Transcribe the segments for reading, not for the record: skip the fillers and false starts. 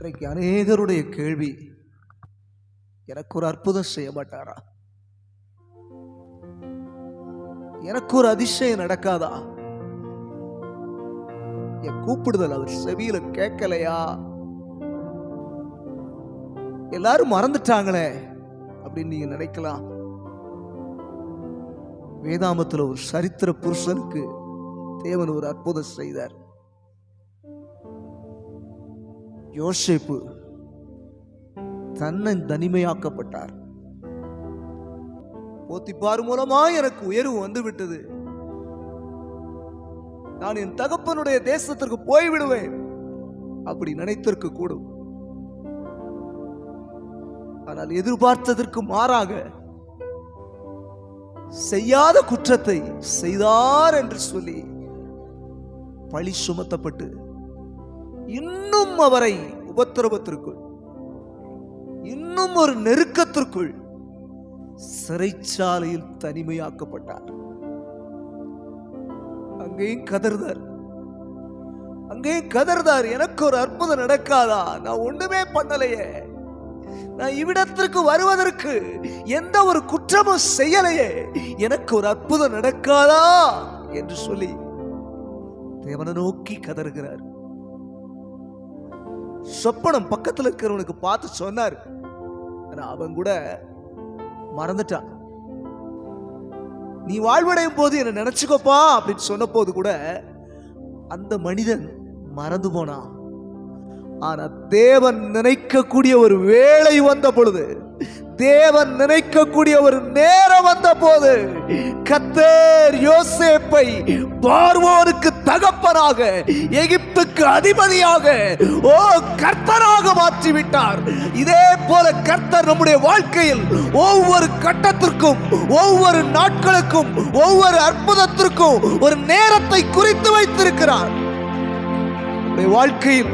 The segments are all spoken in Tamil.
இன்றைக்கு அநேகருடைய கேள்வி, எனக்கு ஒரு அற்புதம் செய்ய மாட்டாரா? எனக்கு ஒரு அதிசயம் நடக்காதா? என் கூப்பிடுதல் அவர் செவியில கேட்கலையா? எல்லாரும் மறந்துட்டாங்களே அப்படின்னு நீங்க நினைக்கலாம். வேதாமத்துல ஒரு சரித்திர புருஷனுக்கு தேவன் ஒரு அற்புதம் செய்தார். யோசேப்பு தன்னை தனிமையாக்கப்பட்டார். போத்திபார் மூலமா எனக்கு உயர்வு வந்து விட்டது, நான் என் தகப்பனுடைய தேசத்திற்கு போய்விடுவேன் அப்படி நினைத்திருக்க கூடும். ஆனால் எதிர்பார்த்ததற்கு மாறாக செய்யாத குற்றத்தை செய்தார் என்று சொல்லி பழி சுமத்தப்பட்டு இன்னும் அவரை உபத்திரவத்திற்குள், இன்னும் ஒரு நெருக்கத்திற்குள் சிறைச்சாலையில் தனிமையாக்கப்பட்டார். அங்கேயும் கதர்தார், எனக்கு ஒரு அற்புதம் நடக்காதா? நான் ஒண்ணுமே பண்ணலையே, நான் இவ்விடத்திற்கு வருவதற்கு எந்த ஒரு குற்றமும் செய்யலையே, எனக்கு ஒரு அற்புதம் நடக்காதா என்று சொல்லி தேவனை நோக்கி கதறுகிறார். சொப்பனம் பக்கத்தில் இருக்கிறவனுக்கு பார்த்து சொன்னார். அவன் கூட மறந்துட்டான். நீ வாழ்வடையும் போது என்ன நினைச்சுக்கோப்பா அப்படின்னு சொன்ன போது கூட அந்த மனிதன் மறந்து போனான். ஆனா தேவன் நினைக்கக்கூடிய ஒரு வேளை வந்த பொழுது, தேவன் நினைக்கக்கூடிய ஒரு நேரம் வந்த போது, கர்த்தர் யோசேப்பை பார்வோனுக்கு தகப்பனாக, எகிப்துக்கு அதிபதியாக, கர்த்தராக மாற்றிவிட்டார். இதே போல கர்த்தர் நம்முடைய வாழ்க்கையில் ஒவ்வொரு கட்டத்திற்கும், ஒவ்வொரு நாட்களுக்கும், ஒவ்வொரு அற்புதத்திற்கும் ஒரு நேரத்தை குறித்து வைத்திருக்கிறார். நம்முடைய வாழ்க்கையில்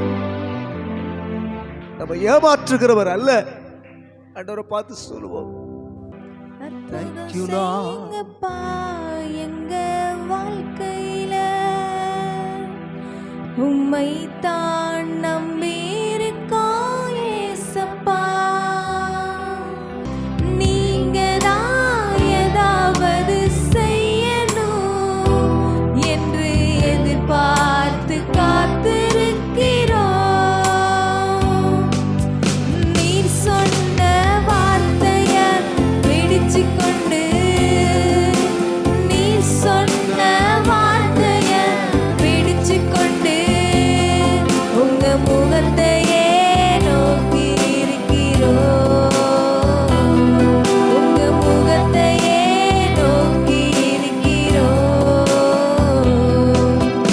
நம்ம ஏமாற்றுகிறவர் அல்ல. ஆண்டவரை பார்த்து சொல்லுவோம், எங்க வாழ்க்கையில உம்மை தான் நம்பி